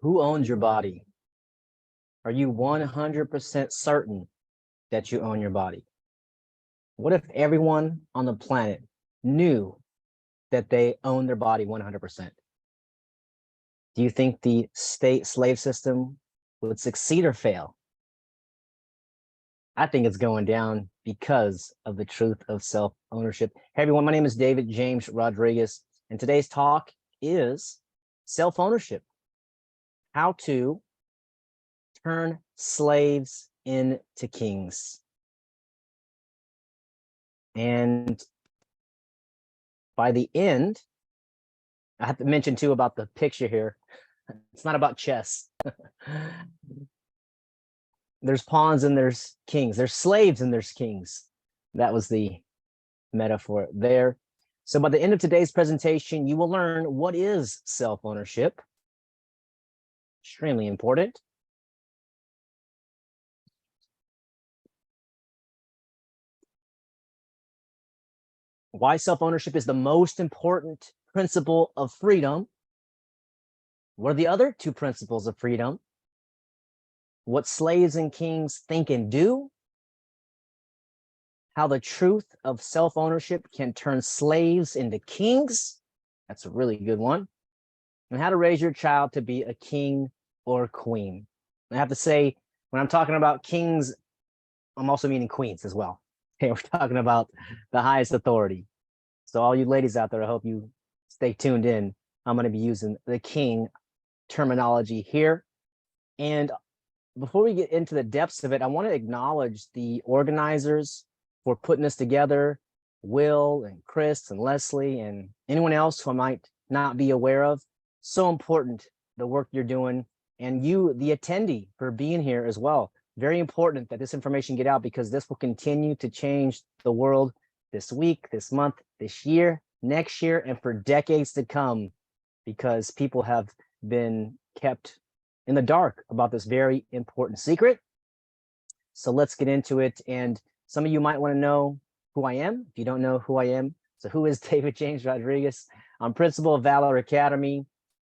Who owns your body? Are you 100% certain that you own your body? What if everyone on the planet knew that they own their body 100%? Do you think the state slave system would succeed or fail? I think it's going down because of the truth of self-ownership. Hey everyone, my name is David James Rodriguez, and today's talk is self-ownership. How to turn slaves into kings. And by the end, I have to mention too about the picture here. It's not about chess. There's pawns and there's kings. There's slaves and there's kings. That was the metaphor there. So by the end of today's presentation, you will learn what is self-ownership. Extremely important. Why self-ownership is the most important principle of freedom. What are the other two principles of freedom? What slaves and kings think and do. How the truth of self-ownership can turn slaves into kings. That's a really good one. And how to raise your child to be a king or queen. I have to say, when I'm talking about kings, I'm also meaning queens as well. Okay, we're talking about the highest authority. So all you ladies out there, I hope you stay tuned in. I'm going to be using the king terminology here. And before we get into the depths of it, I want to acknowledge the organizers for putting this together, Will and Chris and Leslie and anyone else who I might not be aware of. So important, the work you're doing, and you, the attendee, for being here as well. Very important that this information get out, because this will continue to change the world this week, this month, this year, next year, and for decades to come, because people have been kept in the dark about this very important secret. So let's get into it. And some of you might want to know who I am. If you don't know who I am, so who is David James Rodriguez? I'm principal of Valor Academy,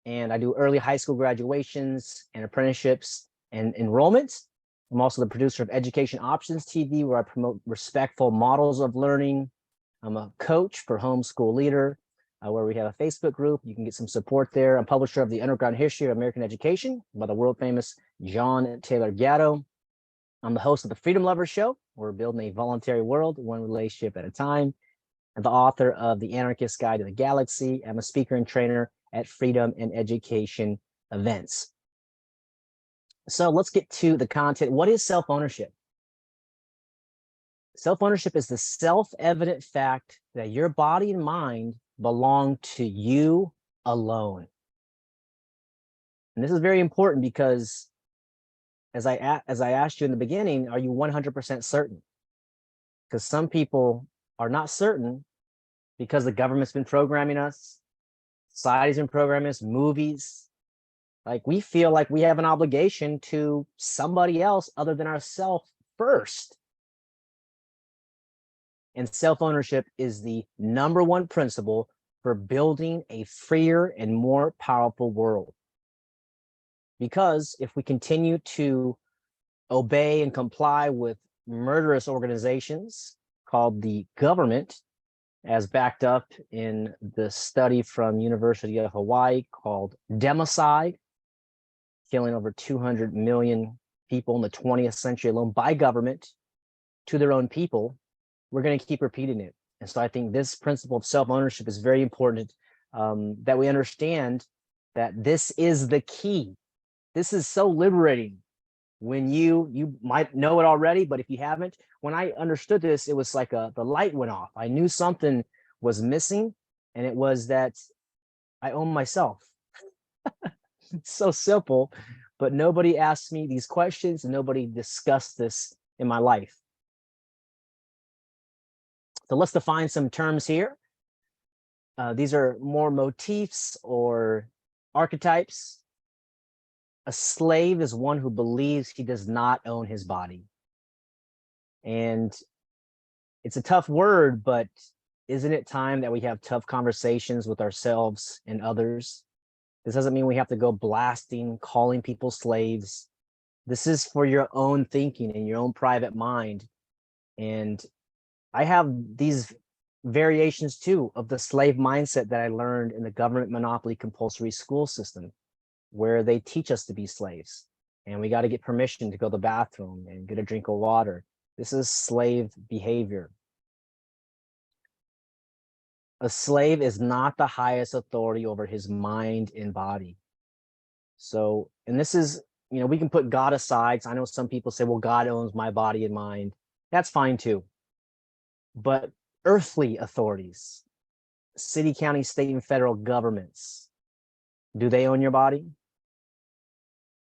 and I do early high school graduations and apprenticeships and enrollments. I'm also the producer of Education Options TV, where I promote respectful models of learning. I'm a coach for Homeschool Leader, where we have a Facebook group. You can get some support there. I'm publisher of the Underground History of American Education by the world famous John Taylor Gatto. I'm the host of the Freedom Lovers Show. We're building a voluntary world, one relationship at a time. I'm the author of The Anarchist Guide to the Galaxy. I'm a speaker and trainer at freedom and education events. So let's get to the content. What is self-ownership? Self-ownership is the self-evident fact that your body and mind belong to you alone. And this is very important because, as I asked you in the beginning, are you 100% certain? Because some people are not certain because the government's been programming us, society's been programming us, movies. Like, we feel like we have an obligation to somebody else other than ourselves first. And self-ownership is the #1 principle for building a freer and more powerful world. Because if we continue to obey and comply with murderous organizations called the government, as backed up in the study from University of Hawaii called democide, killing over 200 million people in the 20th century alone by government to their own people, we're going to keep repeating it. And so I think this principle of self-ownership is very important, that we understand that this is the key. This is so liberating. When you might know it already, but if you haven't, when I understood this, it was like the light went off. I knew something was missing, and it was that I own myself. It's so simple, but nobody asked me these questions and nobody discussed this in my life. So let's define some terms here. These are more motifs or archetypes. A slave is one who believes he does not own his body. And it's a tough word, but isn't it time that we have tough conversations with ourselves and others? This doesn't mean we have to go blasting, calling people slaves. This is for your own thinking and your own private mind. And I have these variations too of the slave mindset that I learned in the government monopoly compulsory school system, where they teach us to be slaves and we got to get permission to go to the bathroom and get a drink of water. This is slave behavior. A slave is not the highest authority over his mind and body. So, and this is, we can put God aside. I know some people say, well, God owns my body and mind. That's fine too. But earthly authorities, city, county, state, and federal governments, do they own your body?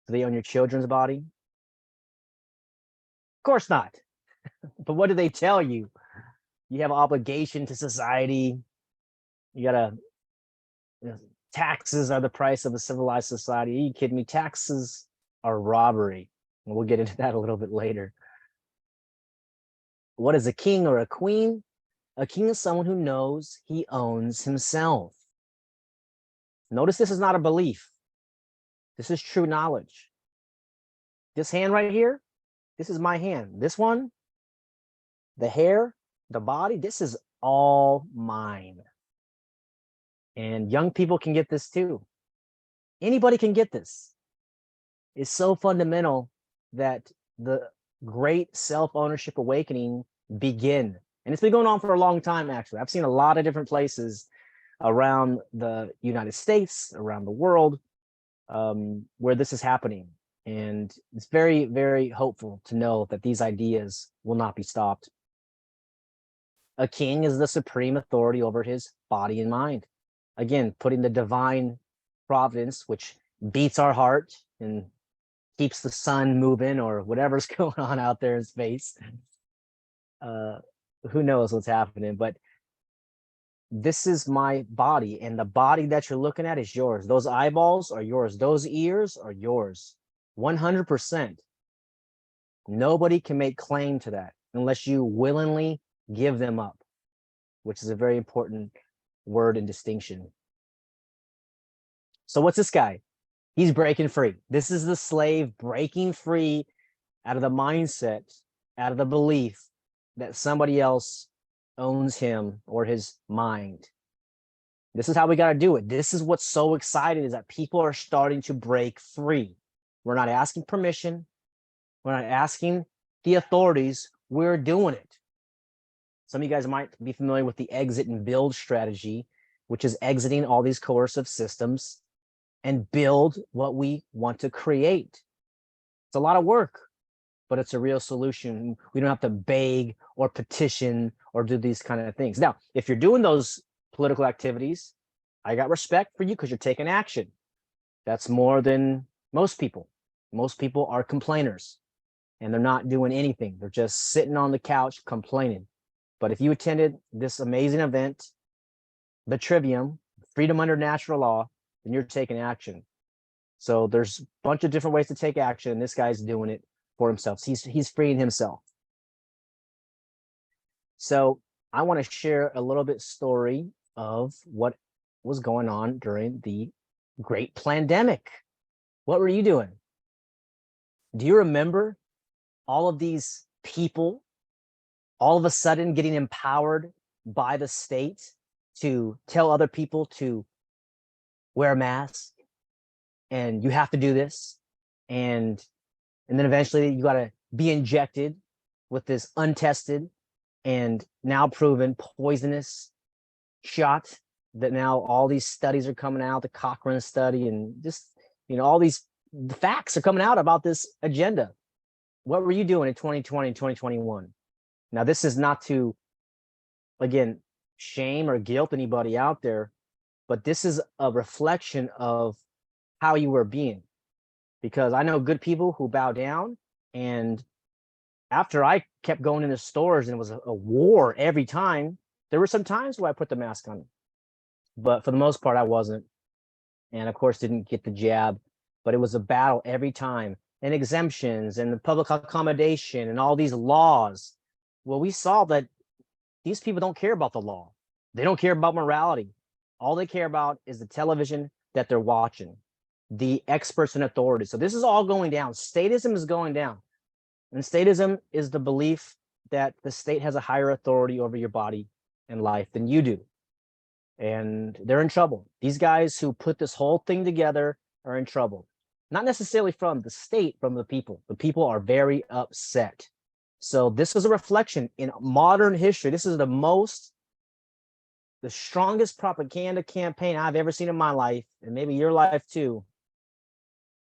Do they own your children's body? Of course not. But what do they tell you? You have an obligation to society. You gotta, taxes are the price of a civilized society. Are you kidding me? Taxes are robbery. And we'll get into that a little bit later. What is a king or a queen? A king is someone who knows he owns himself. Notice this is not a belief. This is true knowledge. This hand right here, this is my hand. This one, the hair, the body, this is all mine. And young people can get this too. Anybody can get this. It's so fundamental that the great self-ownership awakening begin. And it's been going on for a long time, actually. I've seen a lot of different places around the United States, around the world, where this is happening. And it's very, very hopeful to know that these ideas will not be stopped. A king is the supreme authority over his body and mind. Again, putting the divine providence, which beats our heart and keeps the sun moving or whatever's going on out there in space. Who knows what's happening, but this is my body, and the body that you're looking at is yours. Those eyeballs are yours. Those ears are yours. 100%. Nobody can make claim to that unless you willingly give them up, which is a very important word and distinction. So what's this guy? He's breaking free. This is the slave breaking free out of the mindset, out of the belief that somebody else owns him or his mind. This is how we got to do it. This is what's so exciting, is that people are starting to break free. We're not asking permission. We're not asking the authorities. We're doing it. Some of you guys might be familiar with the exit and build strategy, which is exiting all these coercive systems and build what we want to create. It's a lot of work, but it's a real solution. We don't have to beg or petition or do these kind of things. Now, if you're doing those political activities, I got respect for you because you're taking action. That's more than most people. Most people are complainers and they're not doing anything. They're just sitting on the couch complaining. But if you attended this amazing event, the Trivium, Freedom Under Natural Law, then you're taking action. So there's a bunch of different ways to take action, and this guy's doing it for himself. He's freeing himself. So I want to share a little bit story of what was going on during the Great Plandemic. What were you doing? Do you remember all of these people all of a sudden getting empowered by the state to tell other people to wear a mask and you have to do this, and then eventually you got to be injected with this untested and now proven poisonous shot that now all these studies are coming out, the Cochrane study, and just, all these the facts are coming out about this agenda. What were you doing in 2020 and 2021? Now, this is not to, again, shame or guilt anybody out there, but this is a reflection of how you were being. Because I know good people who bow down, and after I kept going into stores and it was a war every time, there were some times where I put the mask on. But for the most part, I wasn't. And of course, didn't get the jab, but it was a battle every time. And exemptions and the public accommodation and all these laws. Well, we saw that these people don't care about the law. They don't care about morality. All they care about is the television, that they're watching, the experts and authorities. So this is all going down. Statism is going down. And statism is the belief that the state has a higher authority over your body and life than you do. And they're in trouble. These guys who put this whole thing together are in trouble. Not necessarily from the state, from the people. The people are very upset. So this is a reflection in modern history. This is the strongest propaganda campaign I've ever seen in my life, and maybe your life too,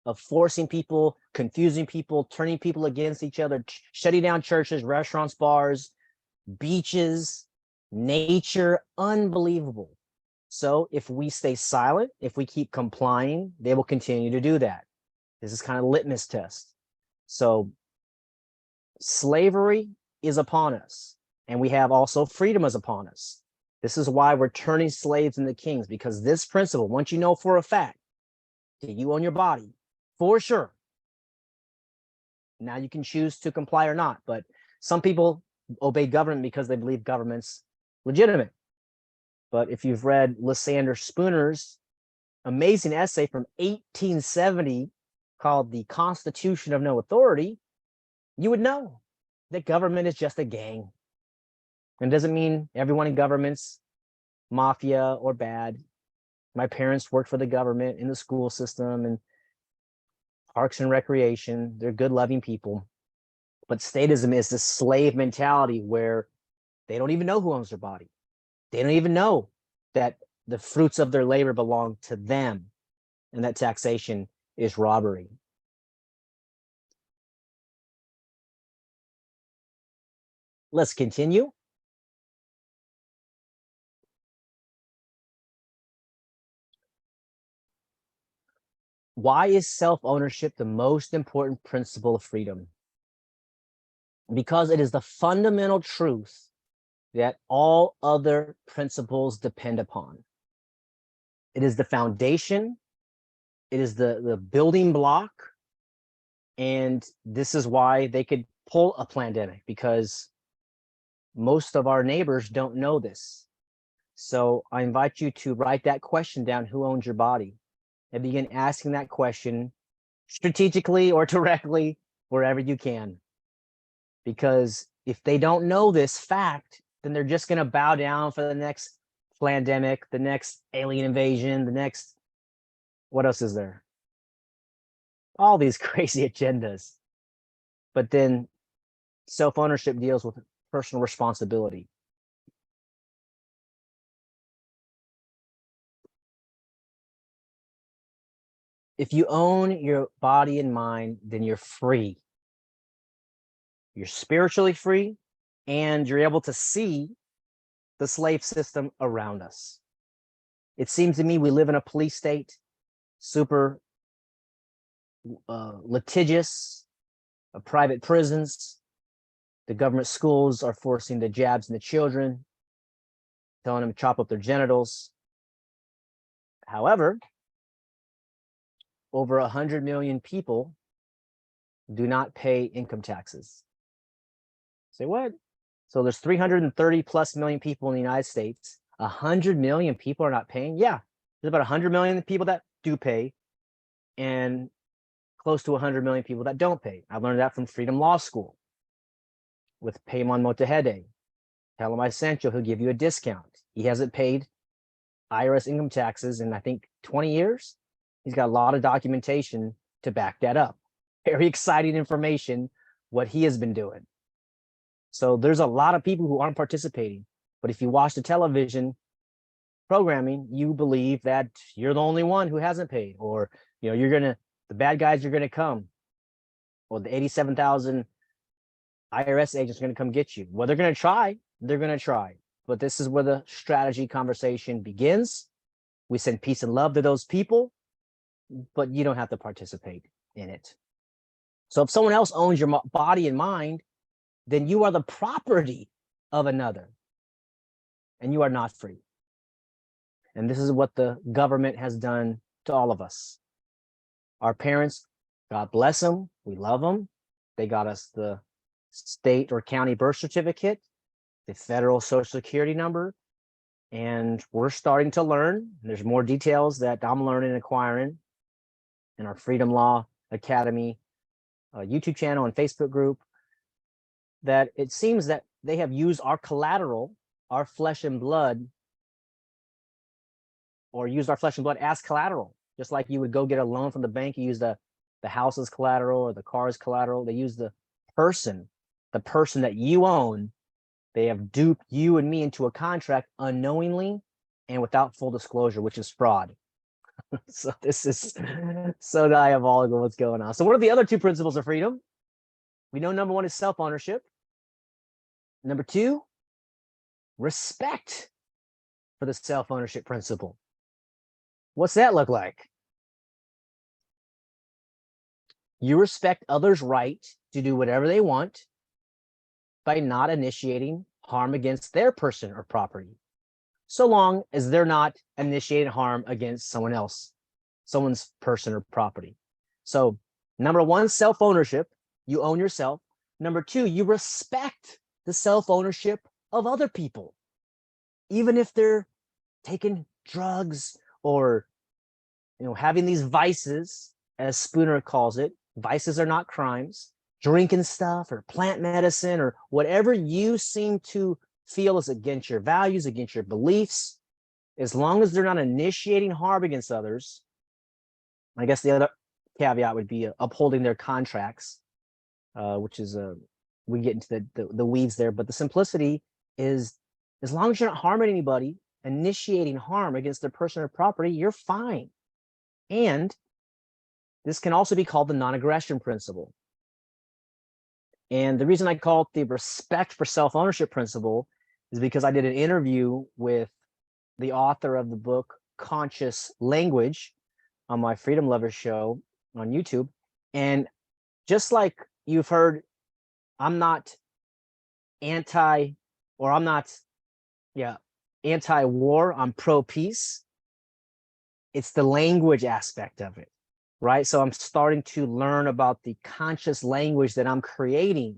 of forcing people, confusing people, turning people against each other, shutting down churches, restaurants, bars, beaches, nature. Unbelievable. So if we stay silent, if we keep complying, they will continue to do that. This is kind of a litmus test. So slavery is upon us, and we have also freedom is upon us. This is why we're turning slaves into kings, because this principle, once you know for a fact that you own your body, for sure, now you can choose to comply or not. But some people obey government because they believe government's legitimate. But if you've read Lysander Spooner's amazing essay from 1870 called The Constitution of No Authority, you would know that government is just a gang. And it doesn't mean everyone in government's mafia or bad. My parents worked for the government in the school system and parks and recreation. They're good, loving people. But statism is this slave mentality where they don't even know who owns their body. They don't even know that the fruits of their labor belong to them, and that taxation is robbery. Let's continue. Why is self-ownership the most important principle of freedom? Because it is the fundamental truth that all other principles depend upon. It is the foundation. It is the building block. And this is why they could pull a pandemic, because most of our neighbors don't know this. So I invite you to write that question down: who owns your body? And begin asking that question strategically or directly, wherever you can. Because if they don't know this fact, then they're just going to bow down for the next pandemic, the next alien invasion, the next, what else is there? All these crazy agendas. But then self-ownership deals with personal responsibility. If you own your body and mind, then you're free. You're spiritually free, and you're able to see the slave system around us. It seems to me we live in a police state, super litigious, private prisons. The government schools are forcing the jabs in the children, telling them to chop up their genitals. However, over 100 million people do not pay income taxes. Say what? So there's 330 plus million people in the United States. 100 million people are not paying. Yeah, there's about 100 million people that do pay, and close to 100 million people that don't pay. I learned that from Freedom Law School with Payman Motahede. Tell him I sent you, he'll give you a discount. He hasn't paid IRS income taxes in, I think, 20 years. He's got a lot of documentation to back that up. Very exciting information, what he has been doing. So there's a lot of people who aren't participating. But if you watch the television programming, you believe that you're the only one who hasn't paid, or the bad guys are gonna come, or the 87,000 IRS agents are gonna come get you. Well, they're gonna try. But this is where the strategy conversation begins. We send peace and love to those people, but you don't have to participate in it. So if someone else owns your body and mind, then you are the property of another, and you are not free. And this is what the government has done to all of us. Our parents, God bless them, we love them. They got us the state or county birth certificate, the federal social security number, And we're starting to learn. There's more details that I'm learning and acquiring in our Freedom Law Academy YouTube channel and Facebook group, that it seems that they have used our collateral, our flesh and blood, or used our flesh and blood as collateral. Just like you would go get a loan from the bank, you use the house as collateral or the car as collateral. They use the person that you own. They have duped you and me into a contract unknowingly and without full disclosure, which is fraud. So this is so diabolical what's going on. So what are the other two principles of freedom? We know number one is self-ownership. Number two, respect for the self-ownership principle. What's that look like? You respect others' right to do whatever they want by not initiating harm against their person or property, so long as they're not initiating harm against someone else, someone's person or property. So number one, self-ownership, you own yourself. Number two, you respect the self-ownership of other people, even if they're taking drugs or having these vices, as Spooner calls it. Vices are not crimes. Drinking stuff or plant medicine or whatever you seem to feel is against your values, against your beliefs, as long as they're not initiating harm against others. I guess the other caveat would be upholding their contracts, which is we get into the weeds there. But the simplicity is, as long as you're not harming anybody, initiating harm against their person or property, you're fine. And this can also be called the non-aggression principle. And the reason I call it the respect for self-ownership principle is because I did an interview with the author of the book Conscious Language on my Freedom Lovers show on YouTube. And just like you've heard, I'm not anti-war, I'm pro-peace. It's the language aspect of it, right? So I'm starting to learn about the conscious language that I'm creating.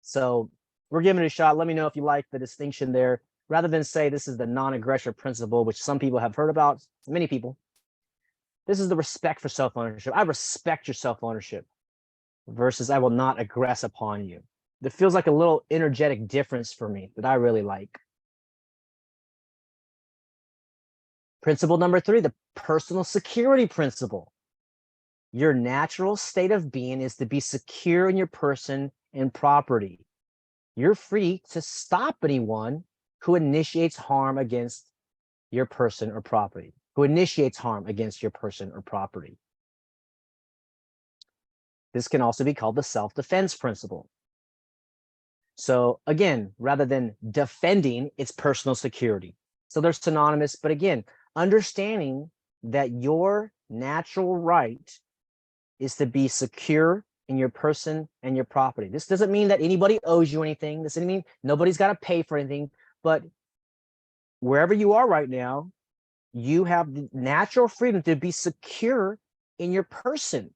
So we're giving it a shot. Let me know if you like the distinction there, rather than say this is the non-aggression principle, which some people have heard about, many people. This is the respect for self-ownership. I respect your self-ownership versus I will not aggress upon you. That feels like a little energetic difference for me that I really like. Principle number three, the personal security principle. Your natural state of being is to be secure in your person and property. You're free to stop anyone who initiates harm against your person or property, who initiates harm against your person or property. This can also be called the self-defense principle. So again, rather than defending, it's personal security. So they're synonymous, but again, understanding that your natural right is to be secure in your person and your property. This doesn't mean that anybody owes you anything. This doesn't mean nobody's got to pay for anything, but wherever you are right now, you have the natural freedom to be secure in your person.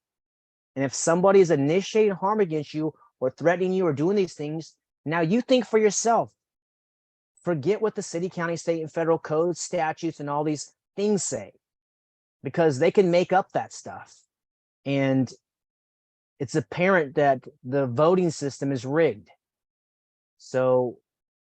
And if somebody is initiating harm against you or threatening you or doing these things, now you think for yourself. Forget what the city, county, state, and federal codes, statutes, and all these things say, because they can make up that stuff. And it's apparent that the voting system is rigged. So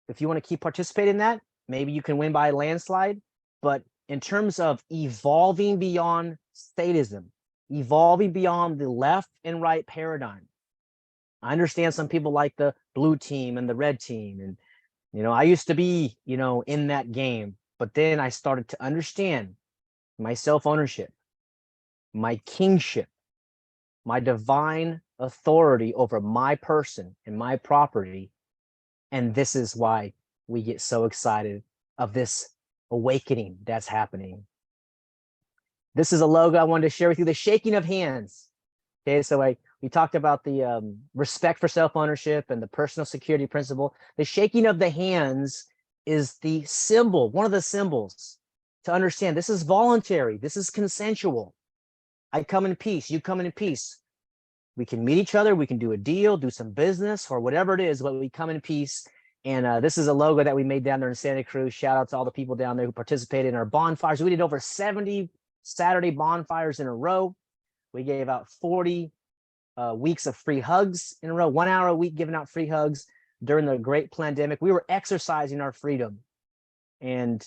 if you want to keep participating in that, maybe you can win by a landslide. But in terms of evolving beyond statism, evolving beyond the left and right paradigm, I understand some people like the blue team and the red team. And, I used to be, in that game. But then I started to understand my self-ownership, my kingship, my divine authority over my person and my property. And this is why we get so excited of this awakening that's happening. This is a logo I wanted to share with you, the shaking of hands. Okay, so we talked about the respect for self-ownership and the personal security principle. The shaking of the hands is the symbol, one of the symbols to understand this is voluntary, this is consensual. I come in peace, you come in peace. We can meet each other, we can do a deal, do some business or whatever it is, but we come in peace. And this is a logo that we made down there in Santa Cruz. Shout out to all the people down there who participated in our bonfires. We did over 70 Saturday bonfires in a row. We gave out 40 weeks of free hugs in a row, 1 hour a week giving out free hugs during the great pandemic. We were exercising our freedom, and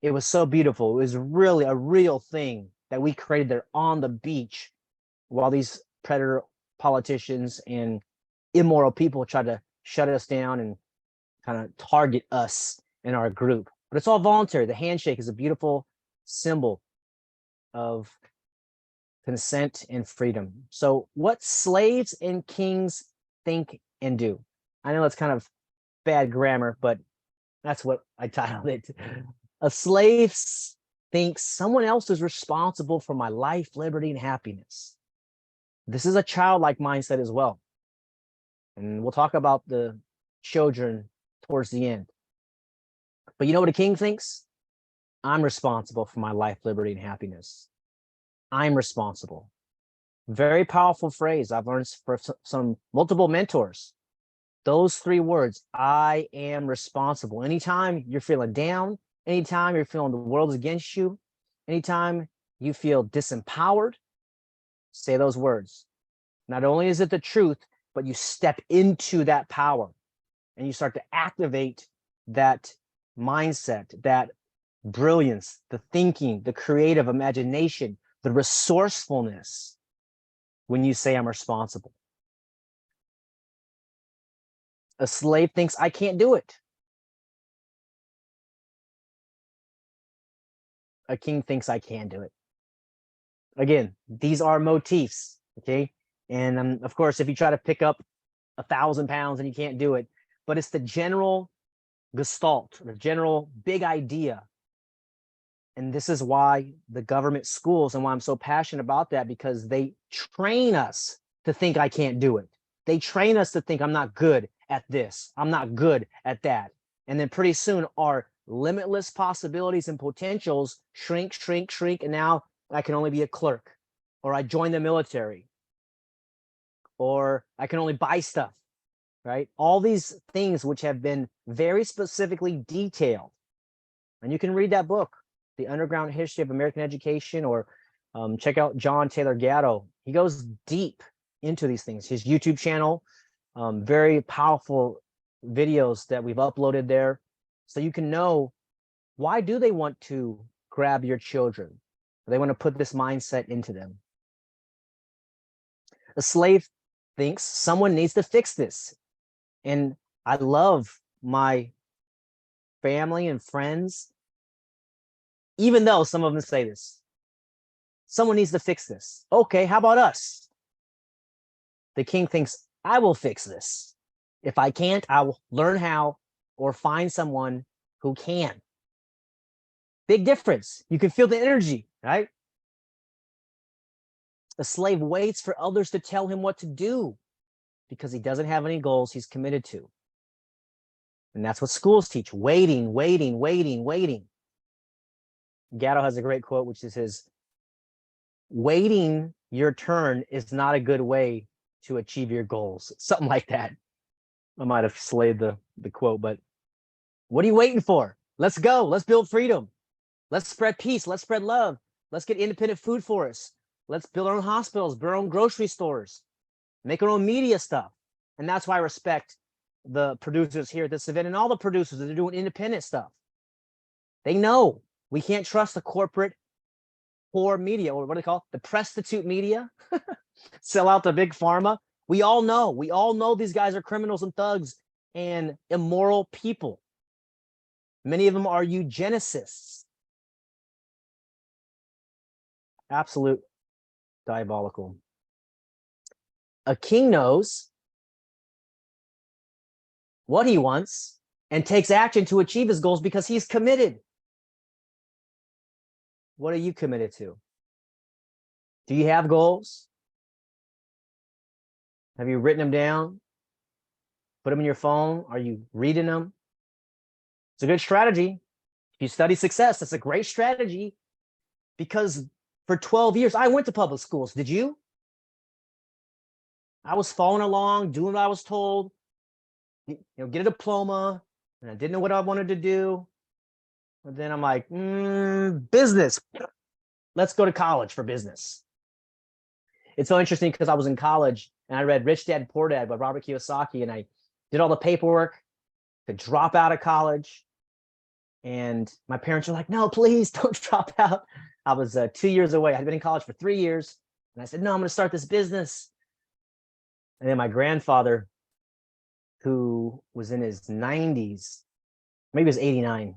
it was so beautiful. It was really a real thing that we created there on the beach while these predator politicians and immoral people tried to shut us down and kind of target us in our group. But it's all voluntary. The handshake is a beautiful symbol of consent and freedom. So what slaves and kings think and do. I know that's kind of bad grammar, but that's what I titled it. A slave thinks someone else is responsible for my life, liberty, and happiness. This is a childlike mindset as well. And we'll talk about the children towards the end. But you know what a king thinks? I'm responsible for my life, liberty, and happiness. I'm responsible. Very powerful phrase I've learned for some multiple mentors. Those three words, I am responsible. Anytime you're feeling down, anytime you're feeling the world is against you, anytime you feel disempowered, say those words. Not only is it the truth, but you step into that power and you start to activate that mindset, that brilliance, the thinking, the creative imagination, the resourcefulness when you say I'm responsible. A slave thinks I can't do it. A king thinks I can do it. Again, these are motifs, okay? And of course, if you try to pick up 1,000 pounds and you can't do it, but it's the general gestalt, the general big idea. And this is why the government schools and why I'm so passionate about that, because they train us to think I can't do it. They train us to think I'm not good at this. I'm not good at that. And then pretty soon our limitless possibilities and potentials shrink, shrink, shrink. And now I can only be a clerk, or I join the military, or I can only buy stuff, right? All these things which have been very specifically detailed. And you can read that book, The Underground History of American Education, or check out John Taylor Gatto. He goes deep into these things. His YouTube channel, very powerful videos that we've uploaded there, so you can know, why do they want to grab your children? They want to put this mindset into them. A slave thinks someone needs to fix this. And I love my family and friends, even though some of them say this. Someone needs to fix this. Okay, how about us? The king thinks, I will fix this. If I can't, I will learn how or find someone who can. Big difference. You can feel the energy, right? A slave waits for others to tell him what to do because he doesn't have any goals he's committed to. And that's what schools teach: waiting, waiting, waiting, waiting. Gatto has a great quote, which is his: waiting your turn is not a good way to achieve your goals. Something like that. I might have slayed the quote, but what are you waiting for? Let's go. Let's build freedom. Let's spread peace. Let's spread love. Let's get independent food for us. Let's build our own hospitals, build our own grocery stores, make our own media stuff. And that's why I respect the producers here at this event and all the producers that are doing independent stuff. They know we can't trust the corporate poor media, or what do they call it? The prostitute media. Sell out the big pharma. We all know these guys are criminals and thugs and immoral people. Many of them are eugenicists. Absolute diabolical. A king knows what he wants and takes action to achieve his goals because he's committed. What are you committed to? Do you have goals? Have you written them down? Put them in your phone? Are you reading them? It's a good strategy. If you study success, that's a great strategy, because for 12 years, I went to public schools. Did you? I was following along, doing what I was told. Get a diploma, and I didn't know what I wanted to do. But then I'm like, business. Let's go to college for business. It's so interesting because I was in college and I read Rich Dad Poor Dad by Robert Kiyosaki, and I did all the paperwork to drop out of college. And my parents were like, no, please don't drop out. I was 2 years away. I had been in college for 3 years. And I said, no, I'm going to start this business. And then my grandfather, who was in his 90s, maybe he was 89,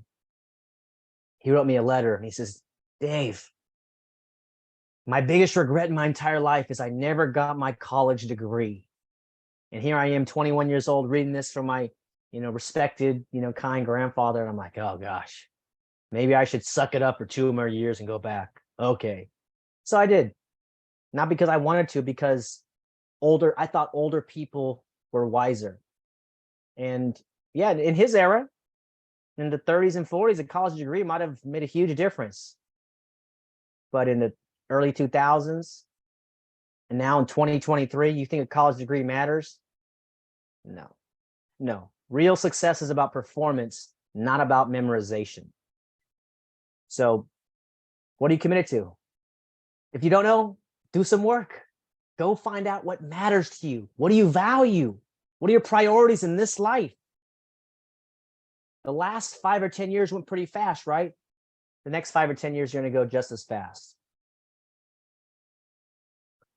he wrote me a letter and he says, Dave, my biggest regret in my entire life is I never got my college degree. And here I am, 21 years old, reading this from my, respected, kind grandfather. And I'm like, oh gosh, maybe I should suck it up for 2 more years and go back. Okay. So I did. Not because I wanted to, because I thought older people were wiser. And yeah, in his era, in the 30s and 40s, a college degree might have made a huge difference. But in the early 2000s, and now in 2023, you think a college degree matters? No. Real success is about performance, not about memorization. So what are you committed to? If you don't know, do some work. Go find out what matters to you. What do you value? What are your priorities in this life? The last 5 or 10 years went pretty fast, right? The next 5 or 10 years, you're going to go just as fast.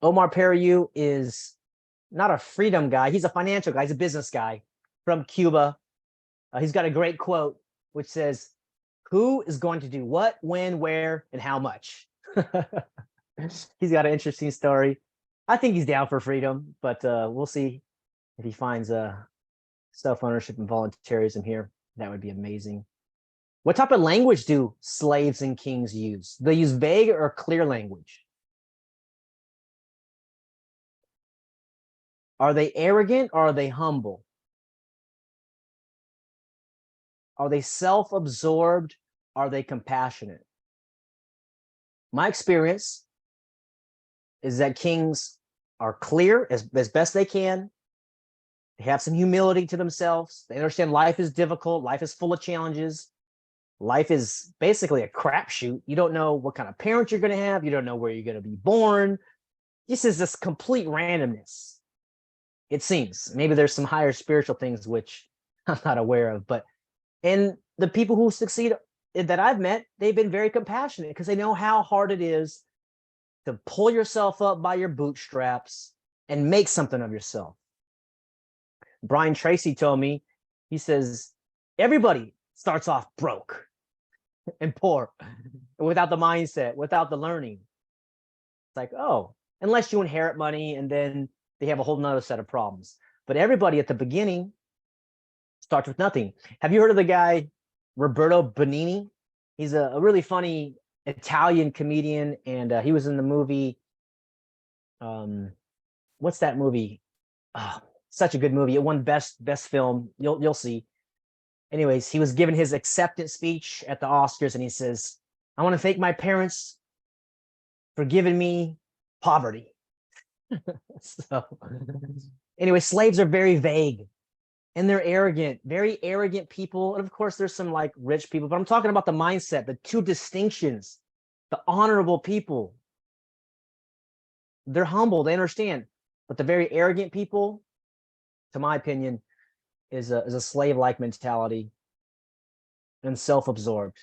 Omar Periu is not a freedom guy. He's a financial guy. He's a business guy from Cuba. He's got a great quote, which says, who is going to do what, when, where, and how much? He's got an interesting story. I think he's down for freedom, but we'll see if he finds self-ownership and voluntarism here. That would be amazing. What type of language do slaves and kings use? Do they use vague or clear language? Are they arrogant or are they humble? Are they self-absorbed? Are they compassionate? My experience is that kings are clear as best they can. They have some humility to themselves. They understand life is difficult. Life is full of challenges. Life is basically a crapshoot. You don't know what kind of parents you're going to have. You don't know where you're going to be born. This is this complete randomness. It seems. Maybe there's some higher spiritual things which I'm not aware of, and the people who succeed that I've met, they've been very compassionate because they know how hard it is to pull yourself up by your bootstraps and make something of yourself. Brian Tracy told me, he says, everybody starts off broke and poor without the mindset, without the learning. It's like, oh, unless you inherit money and then they have a whole nother set of problems. But everybody at the beginning starts with nothing. Have you heard of the guy, Roberto Benigni? He's a really funny Italian comedian, and he was in the movie, what's that movie? Oh, such a good movie. It won best film. You'll see. Anyways, he was giving his acceptance speech at the Oscars, and he says, I want to thank my parents for giving me poverty. So anyway, slaves are very vague and they're arrogant, very arrogant people. And of course, there's some like rich people, but I'm talking about the mindset, the two distinctions, the honorable people. They're humble, they understand, but the very arrogant people, to my opinion, is a slave-like mentality and self-absorbed.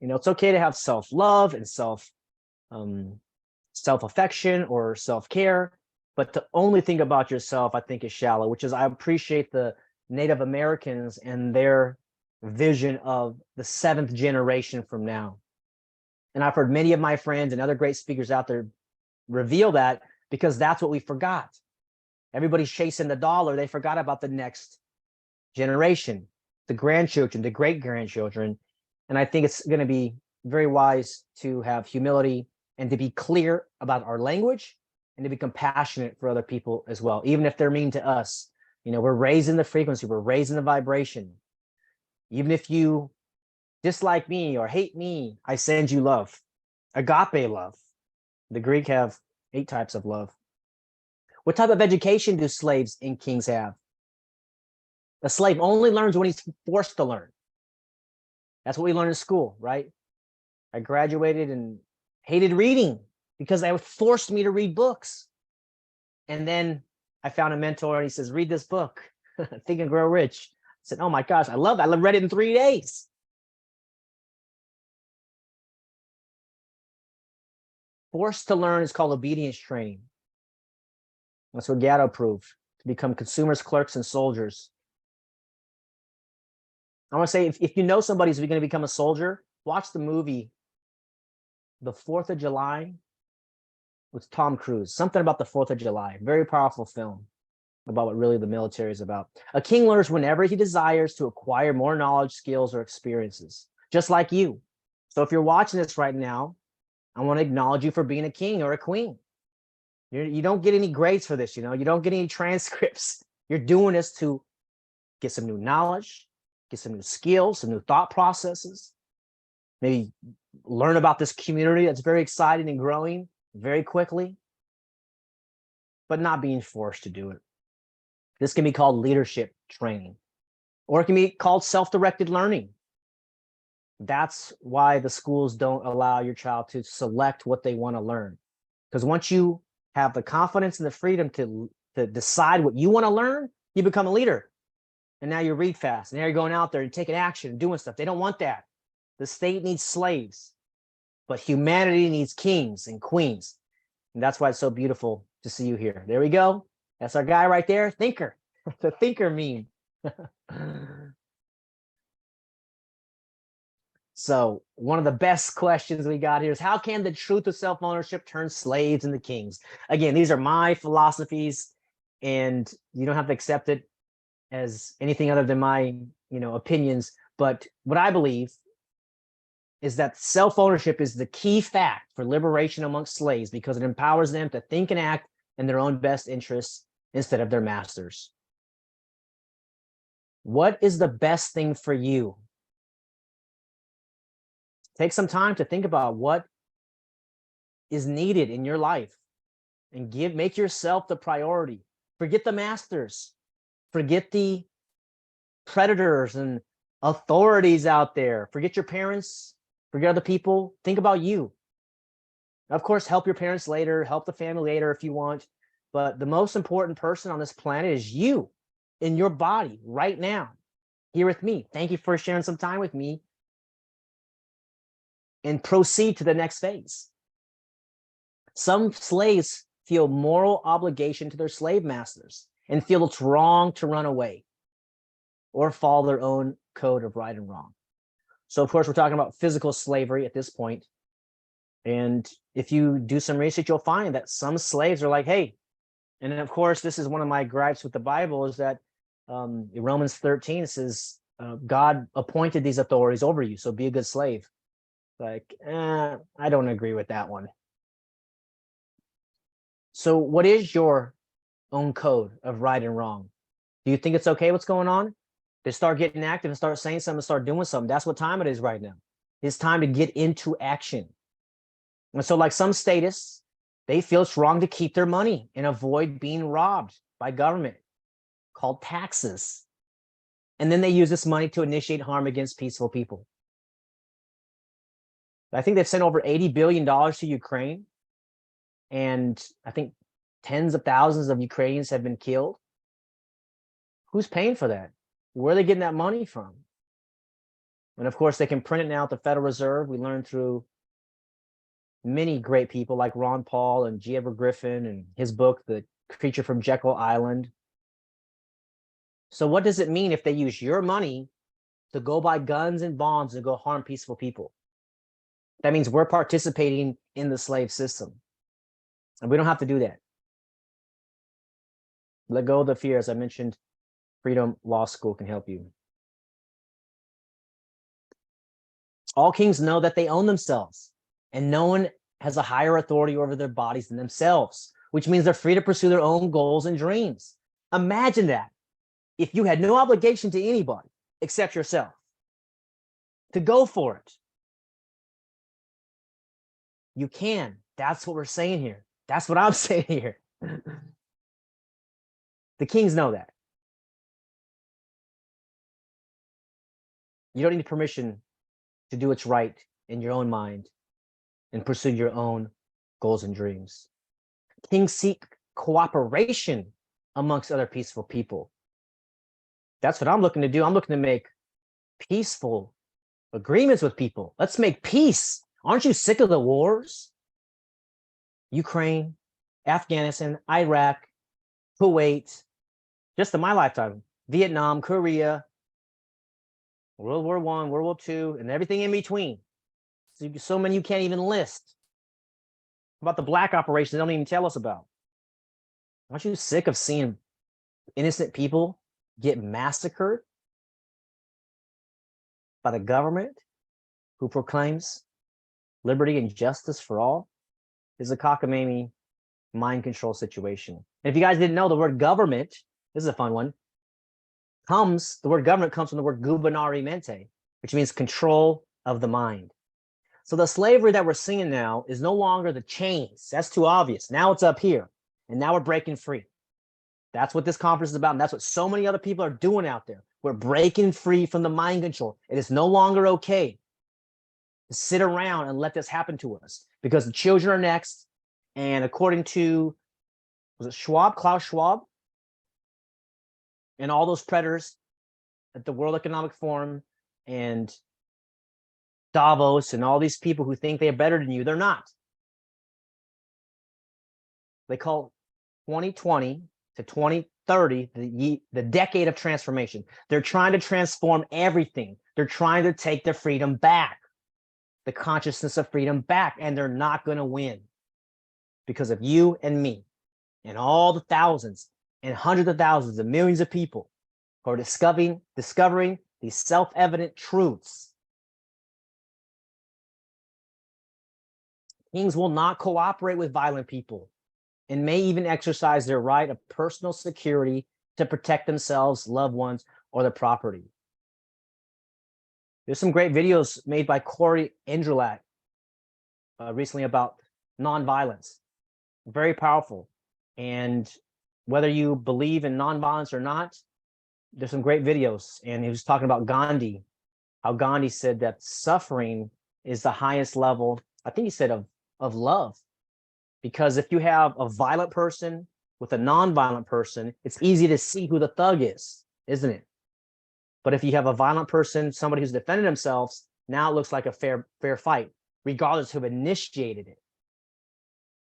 It's okay to have self-love and self-affection or self-care, but to only think about yourself, I think, is shallow, which is, I appreciate the Native Americans and their vision of the 7th generation from now. And I've heard many of my friends and other great speakers out there reveal that, because that's what we forgot. Everybody's chasing the dollar. They forgot about the next generation, the grandchildren, the great-grandchildren. And I think it's going to be very wise to have humility and to be clear about our language and to be compassionate for other people as well, even if they're mean to us. We're raising the frequency, we're raising the vibration. Even if you dislike me or hate me, I send you love, agape love. The Greek have 8 types of love. What type of education do slaves and kings have? A slave only learns when he's forced to learn. That's what we learn in school, right? I graduated and hated reading because they forced me to read books. And then I found a mentor and he says, read this book, Think and Grow Rich. I said, oh my gosh, I love that. I read it in 3 days. Forced to learn is called obedience training. That's what Gatto proved, to become consumers, clerks, and soldiers. I want to say, if you know somebody's going to become a soldier, watch the movie The 4th of July with Tom Cruise. Something about the 4th of July. Very powerful film about what really the military is about. A king learns whenever he desires to acquire more knowledge, skills, or experiences, just like you. So if you're watching this right now, I want to acknowledge you for being a king or a queen. You don't get any grades for this, you don't get any transcripts. You're doing this to get some new knowledge, get some new skills, some new thought processes, maybe learn about this community that's very exciting and growing very quickly, but not being forced to do it. This can be called leadership training, or it can be called self-directed learning. That's why the schools don't allow your child to select what they want to learn. Because once you have the confidence and the freedom to decide what you want to learn, you become a leader. And now you read fast. And now you're going out there and taking action and doing stuff. They don't want that. The state needs slaves, but humanity needs kings and queens. And that's why it's so beautiful to see you here. There we go. That's our guy right there, thinker, the thinker meme. So one of the best questions we got here is, how can the truth of self-ownership turn slaves into kings? Again, these are my philosophies, and you don't have to accept it as anything other than my, opinions. But what I believe is that self-ownership is the key fact for liberation amongst slaves, because it empowers them to think and act in their own best interests instead of their masters. What is the best thing for you? Take some time to think about what is needed in your life and make yourself the priority. Forget the masters. Forget the predators and authorities out there. Forget your parents. Forget other people. Think about you. Of course, help your parents later, help the family later if you want. But the most important person on this planet is you, in your body right now, here with me. Thank you for sharing some time with me, and proceed to the next phase. Some slaves feel moral obligation to their slave masters and feel it's wrong to run away or follow their own code of right and wrong. So, of course, we're talking about physical slavery at this point. And if you do some research, you'll find that some slaves are like, hey, and of course, this is one of my gripes with the Bible, is that in Romans 13 says, God appointed these authorities over you, so be a good slave. Like, I don't agree with that one. So what is your own code of right and wrong? Do you think it's okay what's going on? They start getting active and start saying something, start doing something. That's what time it is right now. It's time to get into action. And so, like some statists, they feel it's wrong to keep their money and avoid being robbed by government, called taxes. And then they use this money to initiate harm against peaceful people. I think they've sent over $80 billion to Ukraine. And I think tens of thousands of Ukrainians have been killed. Who's paying for that? Where are they getting that money from? And of course, they can print it now at the Federal Reserve. We learned through many great people like Ron Paul and G. Edward Griffin and his book, The Creature from Jekyll Island. So what does it mean if they use your money to go buy guns and bombs and go harm peaceful people? That means we're participating in the slave system. And we don't have to do that. Let go of the fear. As I mentioned, Freedom Law School can help you. All kings know that they own themselves, and no one has a higher authority over their bodies than themselves, which means they're free to pursue their own goals and dreams. Imagine that. If you had no obligation to anybody except yourself, to go for it. You can. That's what we're saying here. That's what I'm saying here. The kings know that. You don't need permission to do what's right in your own mind and pursue your own goals and dreams. Kings seek cooperation amongst other peaceful people. That's what I'm looking to do. I'm looking to make peaceful agreements with people. Let's make peace. Aren't you sick of the wars? Ukraine, Afghanistan, Iraq, Kuwait, just in my lifetime, Vietnam, Korea, World War I, World War II, and everything in between. So many you can't even list. About the black operations they don't even tell us about. Aren't you sick of seeing innocent people get massacred by the government who proclaims liberty and justice for all? Is a cockamamie mind control situation. And if you guys didn't know, the word government, this is a fun one, the word government comes from the word gubernare mente, which means control of the mind. So the slavery that we're seeing now is no longer the chains. That's too obvious. Now it's up here, and now we're breaking free. That's what this conference is about, and that's what so many other people are doing out there. We're breaking free from the mind control. It is no longer okay to sit around and let this happen to us, because the children are next. And according to, was it Klaus Schwab, and all those predators at the World Economic Forum and Davos and all these people who think they're better than you, they're not. They call 2020 to 2030 the decade of transformation. They're trying to transform everything. They're trying to take their freedom back, the consciousness of freedom back, and they're not going to win because of you and me and all the thousands and hundreds of thousands and millions of people who are discovering these self-evident truths. Kings will not cooperate with violent people and may even exercise their right of personal security to protect themselves, loved ones, or their property. There's some great videos made by Corey Endralat recently about nonviolence. Very powerful. And whether you believe in nonviolence or not, there's some great videos. And he was talking about Gandhi, how Gandhi said that suffering is the highest level, I think he said, of love. Because if you have a violent person with a non-violent person, it's easy to see who the thug is, isn't it? But if you have a violent person, somebody who's defended themselves, now it looks like a fair fight, regardless who initiated it.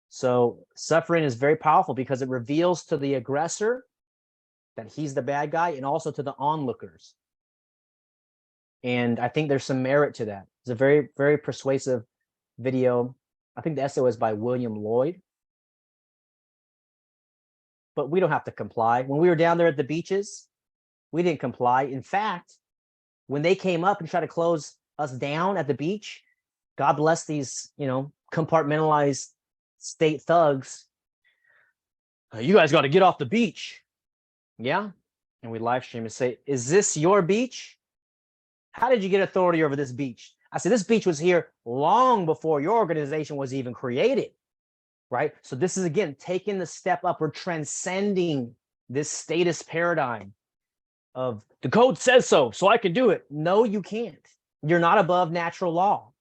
So suffering is very powerful because it reveals to the aggressor that he's the bad guy, and also to the onlookers. And I think there's some merit to that. It's a very, very persuasive video. I think the essay was by William Lloyd. But we don't have to comply. When we were down there at the beaches, we didn't comply. In fact, when they came up and tried to close us down at the beach, God bless these, compartmentalized state thugs. You guys got to get off the beach. Yeah. And we live stream and say, is this your beach? How did you get authority over this beach? I said, this beach was here long before your organization was even created, right? So this is, again, taking the step up. We're transcending this status paradigm of the code says so I can do it. No, you can't. You're not above natural law.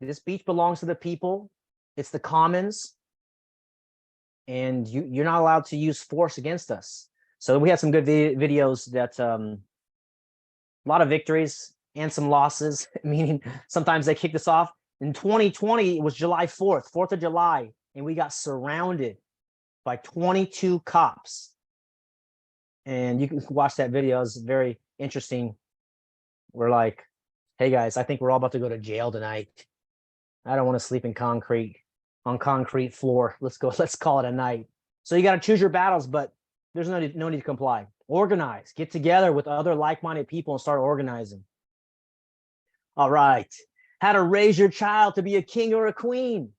This beach belongs to the people. It's the commons. And you're not allowed to use force against us. So we had some good videos that a lot of victories and some losses, meaning sometimes they kicked us off. In 2020, it was July 4th, 4th of July, and we got surrounded by 22 cops. And you can watch that video. It's very interesting. We're like, hey guys, I think we're all about to go to jail tonight. I don't want to sleep on concrete floor. Let's call it a night. So you got to choose your battles, but there's no need to comply. Organize, get together with other like-minded people and start organizing. All right. How to raise your child to be a king or a queen.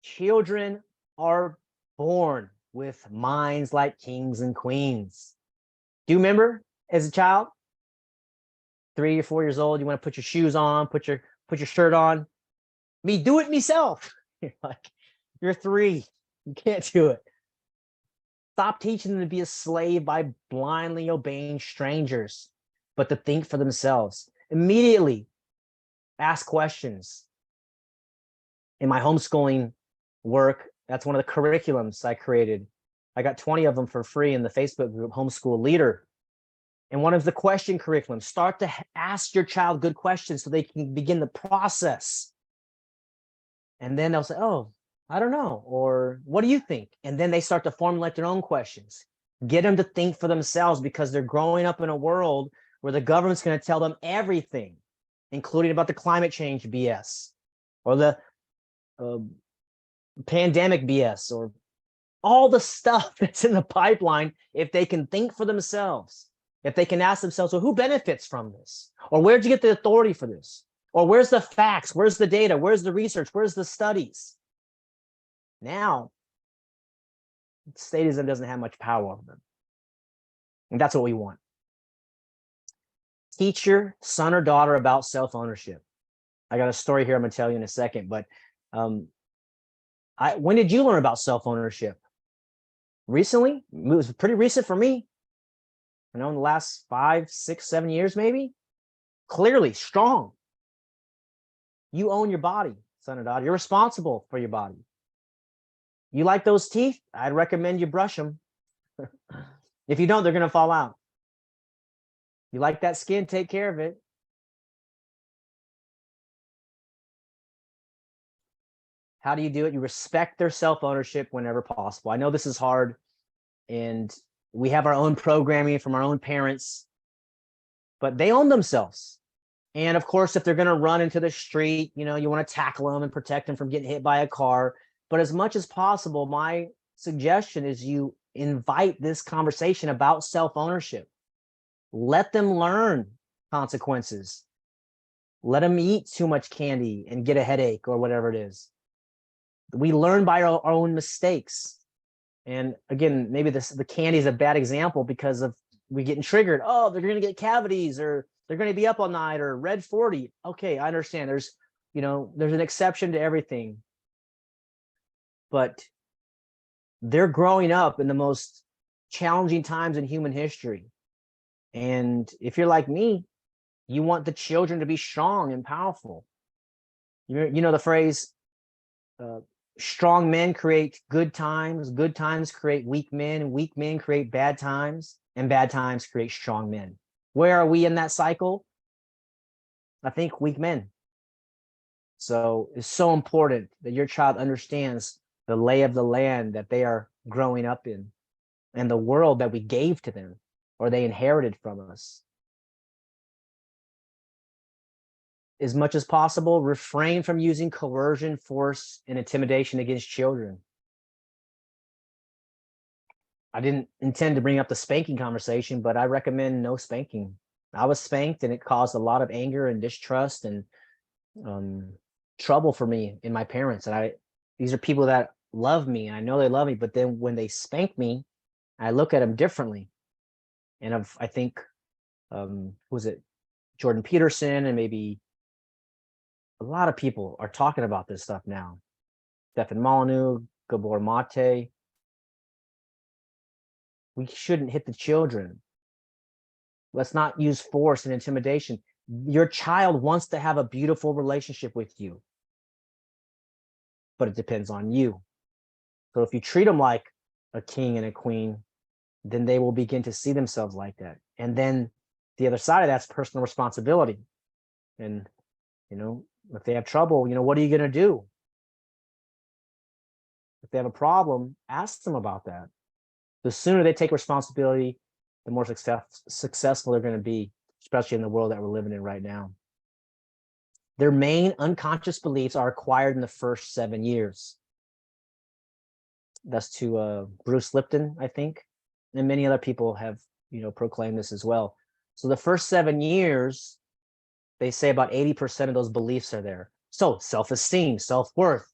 Children are born with minds like kings and queens. Do you remember as a child, 3 or 4 years old, you want to put your shoes on, put your shirt on? Me do it myself. You're like, you're 3. You can't do it. Stop teaching them to be a slave by blindly obeying strangers, but to think for themselves. Immediately ask questions. In my homeschooling work, that's one of the curriculums I created. I got 20 of them for free in the Facebook group, Homeschool Leader. And one of the question curriculum, start to ask your child good questions so they can begin the process. And then they'll say, oh, I don't know. Or what do you think? And then they start to formulate their own questions. Get them to think for themselves, because they're growing up in a world where the government's going to tell them everything, including about the climate change BS or the pandemic BS or all the stuff that's in the pipeline. If they can think for themselves, if they can ask themselves, well, who benefits from this? Or where'd you get the authority for this? Or where's the facts? Where's the data? Where's the research? Where's the studies? Now, statism doesn't have much power over them. And that's what we want. Teach your son or daughter about self-ownership. I got a story here I'm going to tell you in a second, but when did you learn about self-ownership? Recently? It was pretty recent for me. In the last 5, 6, 7 years, maybe. Clearly, strong. You own your body, son or daughter. You're responsible for your body. You like those teeth? I'd recommend you brush them. If you don't, they're going to fall out. You like that skin? Take care of it. How do you do it? You respect their self-ownership whenever possible. I know this is hard, and we have our own programming from our own parents, but they own themselves. And of course, if they're going to run into the street, you want to tackle them and protect them from getting hit by a car. But as much as possible, my suggestion is you invite this conversation about self-ownership. Let them learn consequences. Let them eat too much candy and get a headache or whatever it is. We learn by our own mistakes. And again, maybe the candy is a bad example because of we getting triggered. Oh, they're going to get cavities, or they're going to be up all night, or red 40. Okay, I understand. There's an exception to everything. But they're growing up in the most challenging times in human history. And if you're like me, you want the children to be strong and powerful. You know the phrase, strong men create good times create weak men create bad times, and bad times create strong men. Where are we in that cycle? I think weak men. So it's so important that your child understands the lay of the land that they are growing up in and the world that we gave to them or they inherited from us. As much as possible, refrain from using coercion, force, and intimidation against children. I didn't intend to bring up the spanking conversation, but I recommend no spanking. I was spanked and it caused a lot of anger and distrust and trouble for me and my parents. And these are people that love me, and I know they love me, but then when they spank me, I look at them differently. And I think, was it Jordan Peterson, and maybe a lot of people are talking about this stuff now. Stefan Molyneux, Gabor Mate. We shouldn't hit the children. Let's not use force and intimidation. Your child wants to have a beautiful relationship with you, but it depends on you. So if you treat them like a king and a queen, then they will begin to see themselves like that. And then the other side of that's personal responsibility. And, if they have trouble, what are you going to do? If they have a problem, ask them about that. The sooner they take responsibility, the more successful they're going to be, especially in the world that we're living in right now. Their main unconscious beliefs are acquired in the first 7 years. That's to Bruce Lipton, I think. And many other people have, proclaimed this as well. So the first 7 years, they say about 80% of those beliefs are there. So self-esteem, self-worth,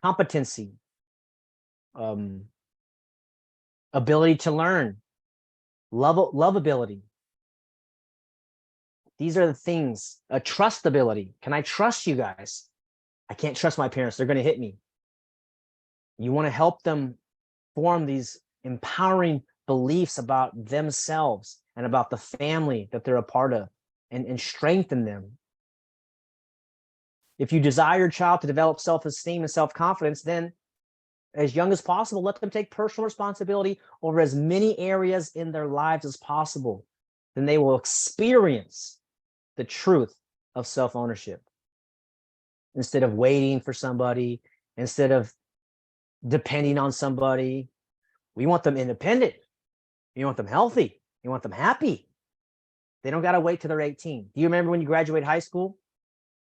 competency, ability to learn, lovability. These are the things. Trustability. Can I trust you guys? I can't trust my parents. They're going to hit me. You want to help them form these empowering beliefs about themselves and about the family that they're a part of, and strengthen them. If you desire your child to develop self-esteem and self-confidence, then as young as possible, let them take personal responsibility over as many areas in their lives as possible. Then they will experience the truth of self-ownership. Instead of waiting for somebody, instead of depending on somebody, we want them independent. You want them healthy. You want them happy. They don't got to wait till they're 18. Do you remember when you graduated high school?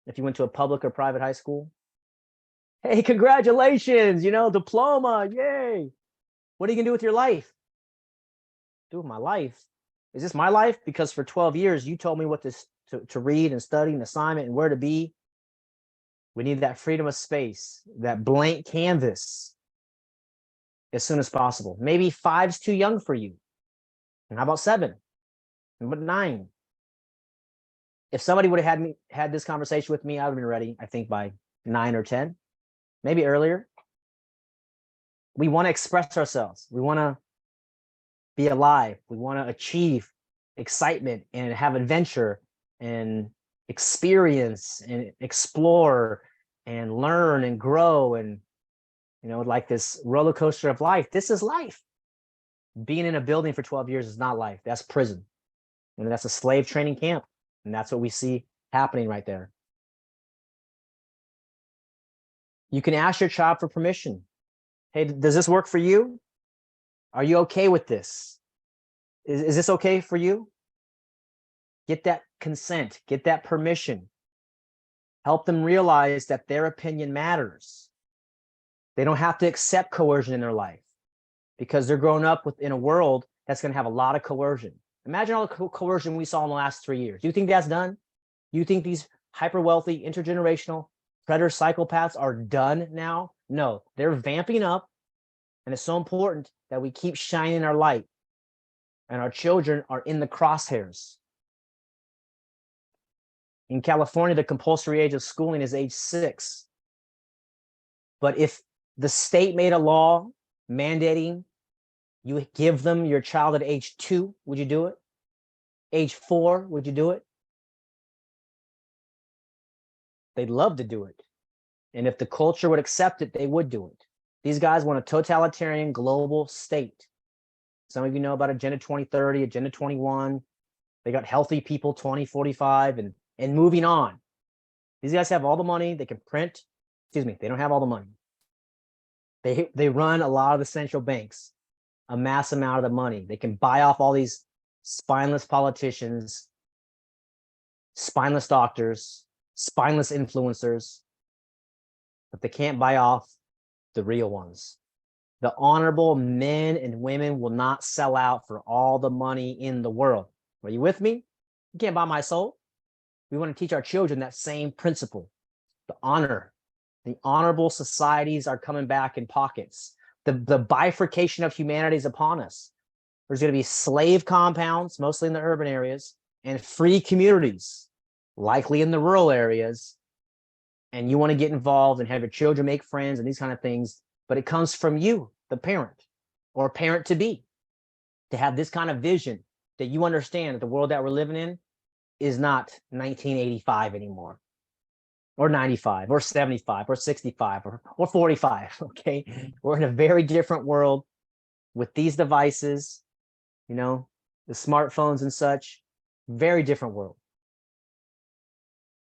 If you went to a public or private high school? Hey, congratulations, diploma, yay. What are you gonna do with your life? Do with my life? Is this my life? Because for 12 years, you told me what to read and study and assignment and where to be. We need that freedom of space, that blank canvas as soon as possible. Maybe 5's too young for you. And how about 7? And what 9? If somebody would have had this conversation with me, I would have been ready, I think, by 9 or 10, maybe earlier. We want to express ourselves. We want to be alive. We want to achieve excitement and have adventure and experience and explore and learn and grow, and like this roller coaster of life. This is life. Being in a building for 12 years is not life. That's prison. And that's a slave training camp. And that's what we see happening right there. You can ask your child for permission. Hey, does this work for you? Are you okay with this? Is this okay for you? Get that consent, get that permission. Help them realize that their opinion matters. They don't have to accept coercion in their life because they're growing up in a world that's going to have a lot of coercion. Imagine all the coercion we saw in the last 3 years. Do you think that's done? You think these hyper wealthy, intergenerational predator psychopaths are done now? No, they're vamping up. And it's so important that we keep shining our light, and our children are in the crosshairs. In California, the compulsory age of schooling is age 6. But if the state made a law mandating you give them your child at age 2, would you do it? Age 4, would you do it? They'd love to do it. And if the culture would accept it, they would do it. These guys want a totalitarian global state. Some of you know about Agenda 2030, Agenda 21. They got healthy people 2045 and moving on. These guys have all the money. They can print. Excuse me, they don't have all the money. They run a lot of the central banks, a mass amount of the money. They can buy off all these spineless politicians, spineless doctors, spineless influencers, but they can't buy off the real ones. The honorable men and women will not sell out for all the money in the world. Are you with me? You can't buy my soul. We want to teach our children that same principle, the honor. The honorable societies are coming back in pockets. The bifurcation of humanity is upon us. There's going to be slave compounds, mostly in the urban areas, and free communities, likely in the rural areas. And you want to get involved and have your children make friends and these kind of things. But it comes from you, the parent or parent to be, to have this kind of vision that you understand that the world that we're living in is not 1985 anymore, or 95, or 75, or 65, or 45. Okay. We're in a very different world with these devices, the smartphones and such. Very different world.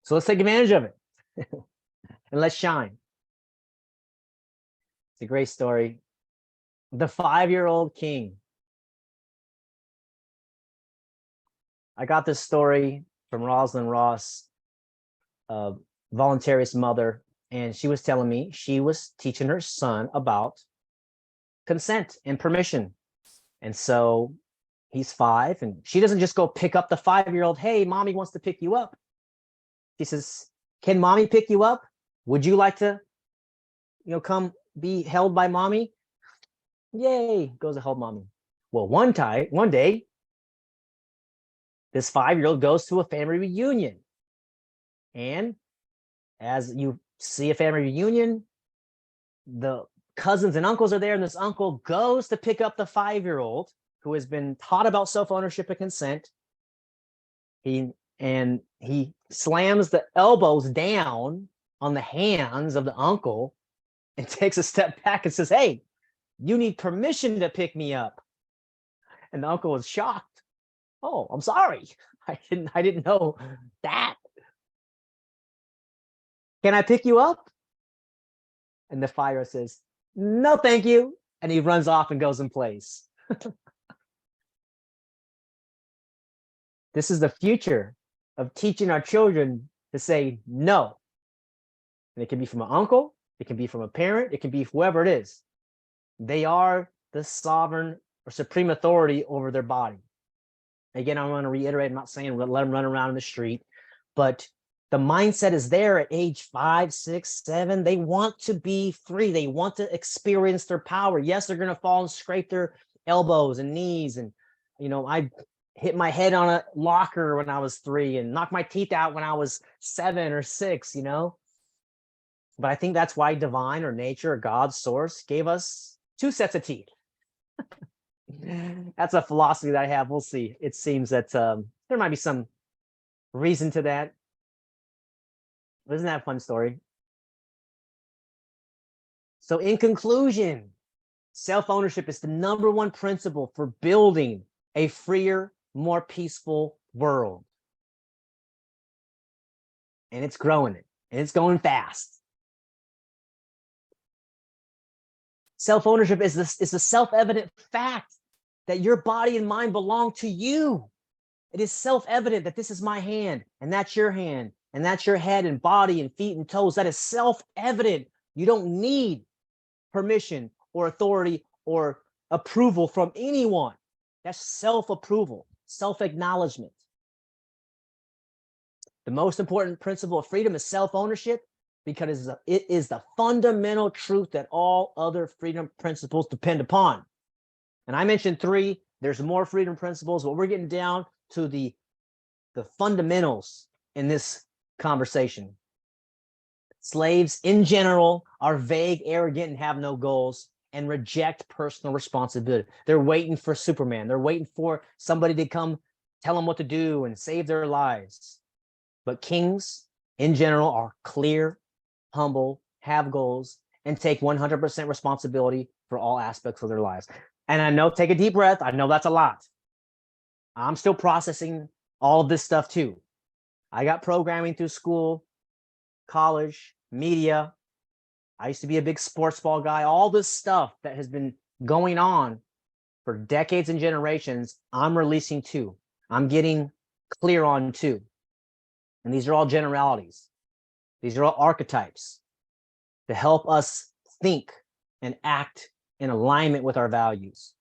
So let's take advantage of it and let's shine. It's a great story. The 5-year-old king. I got this story from Rosalind Ross, voluntarist mother, and she was telling me she was teaching her son about consent and permission. And so he's 5, and she doesn't just go pick up the 5-year-old. Hey, mommy wants to pick you up. She says, can mommy pick you up? Would you like to, come be held by mommy? Yay, goes to hold mommy. Well, one day, this 5-year-old goes to a family reunion. And as you see a family reunion, the cousins and uncles are there, and this uncle goes to pick up the 5-year-old who has been taught about self-ownership and consent. He slams the elbows down on the hands of the uncle and takes a step back and says, "Hey, you need permission to pick me up." And the uncle was shocked. "Oh, I'm sorry. I didn't know that. Can I pick you up?" And the 5-year-old says, "No, thank you." And he runs off and goes and plays. This is the future of teaching our children to say no. And it can be from an uncle, it can be from a parent, it can be whoever it is. They are the sovereign or supreme authority over their body. Again, I want to reiterate, I'm not saying let them run around in the street, but the mindset is there at age 5, 6, 7. They want to be free. They want to experience their power. Yes, they're going to fall and scrape their elbows and knees. And, I hit my head on a locker when I was 3 and knocked my teeth out when I was 7 or 6, But I think that's why divine or nature or God's source gave us 2 sets of teeth. That's a philosophy that I have. We'll see. It seems that there might be some reason to that. Isn't that a fun story? So in conclusion, self-ownership is the #1 principle for building a freer, more peaceful world. And it's growing it, and it's going fast. Self-ownership is a self-evident fact that your body and mind belong to you. It is self-evident that this is my hand, and that's your hand, and that's your head and body and feet and toes. That is self-evident. You don't need permission or authority or approval from anyone. That's self-approval, self-acknowledgement. The most important principle of freedom is self-ownership, because it is the fundamental truth that all other freedom principles depend upon. And I mentioned 3. There's more freedom principles, but we're getting down to the fundamentals in this conversation. Slaves in general are vague, arrogant, and have no goals, and reject personal responsibility. They're waiting for Superman. They're waiting for somebody to come tell them what to do and save their lives. But kings in general are clear, humble, have goals, and take 100% responsibility for all aspects of their lives. And I know, take a deep breath. I know that's a lot. I'm still processing all of this stuff too. I got programming through school, college, media. I used to be a big sports ball guy. All this stuff that has been going on for decades and generations, I'm releasing too. I'm getting clear on too. And these are all generalities. These are all archetypes to help us think and act in alignment with our values.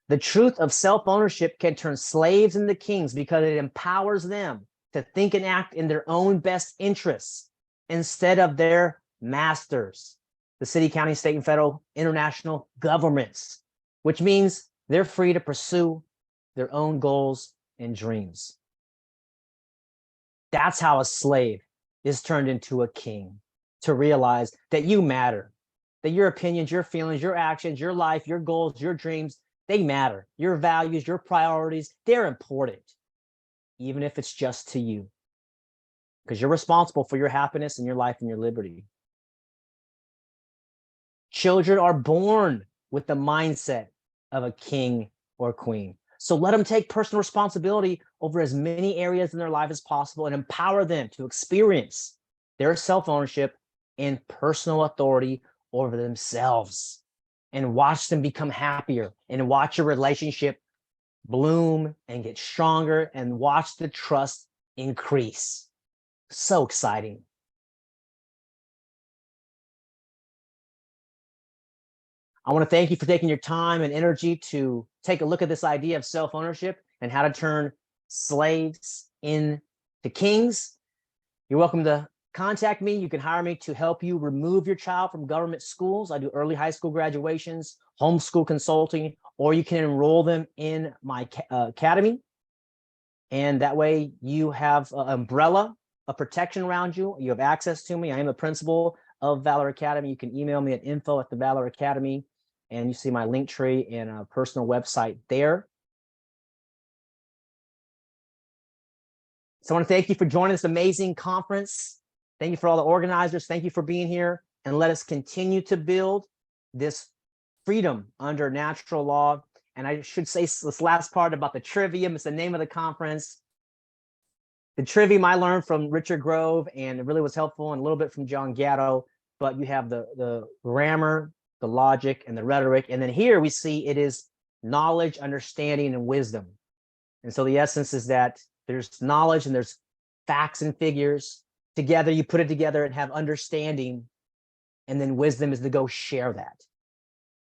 The truth of self-ownership can turn slaves into kings because it empowers them to think and act in their own best interests instead of their masters, the city, county, state, and federal, international governments, which means they're free to pursue their own goals and dreams. That's how a slave is turned into a king, to realize that you matter, that your opinions, your feelings, your actions, your life, your goals, your dreams, they matter. Your values, your priorities, they're important, even if it's just to you, because you're responsible for your happiness and your life and your liberty. Children are born with the mindset of a king or queen. So let them take personal responsibility over as many areas in their life as possible and empower them to experience their self-ownership and personal authority over themselves, and watch them become happier, and watch your relationship bloom and get stronger, and watch the trust increase. So exciting. I want to thank you for taking your time and energy to take a look at this idea of self-ownership and how to turn slaves into kings. You're welcome to contact me. You can hire me to help you remove your child from government schools. I do early high school graduations, homeschool consulting, or you can enroll them in my academy. And that way you have an umbrella a protection around you. You have access to me. I am the principal of Valor Academy. You can email me at info@the Academy, and you see my link tree and a personal website there. So I want to thank you for joining this amazing conference. Thank you for all the organizers. Thank you for being here, and let us continue to build this freedom under natural law. And I should say this last part about the trivium. It's the name of the conference. The trivium I learned from Richard Grove, and it really was helpful, and a little bit from John Gatto. But you have the grammar, the logic, and the rhetoric. And then here we see it is knowledge, understanding, and wisdom. And so the essence is that there's knowledge and there's facts and figures. Together, you put it together and have understanding. And then wisdom is to go share that.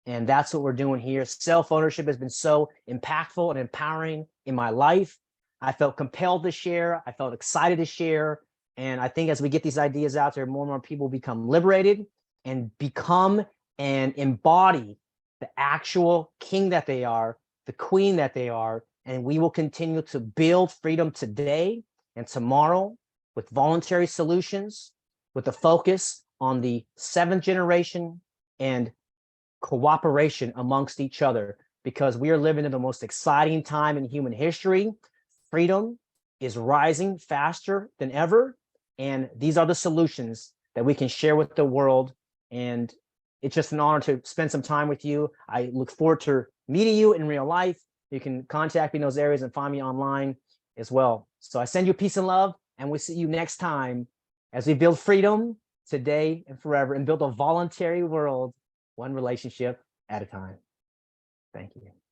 And that's what we're doing here. Self-ownership has been so impactful and empowering in my life. I felt compelled to share. I felt excited to share. And I think as we get these ideas out there, more and more people become liberated and become and embody the actual king that they are, the queen that they are. And we will continue to build freedom today and tomorrow with voluntary solutions, with a focus on the 7th generation and cooperation amongst each other, because we are living in the most exciting time in human history. Freedom is rising faster than ever. And these are the solutions that we can share with the world. And it's just an honor to spend some time with you. I look forward to meeting you in real life. You can contact me in those areas and find me online as well. So I send you peace and love, and we'll see you next time as we build freedom today and forever and build a voluntary world, one relationship at a time. Thank you.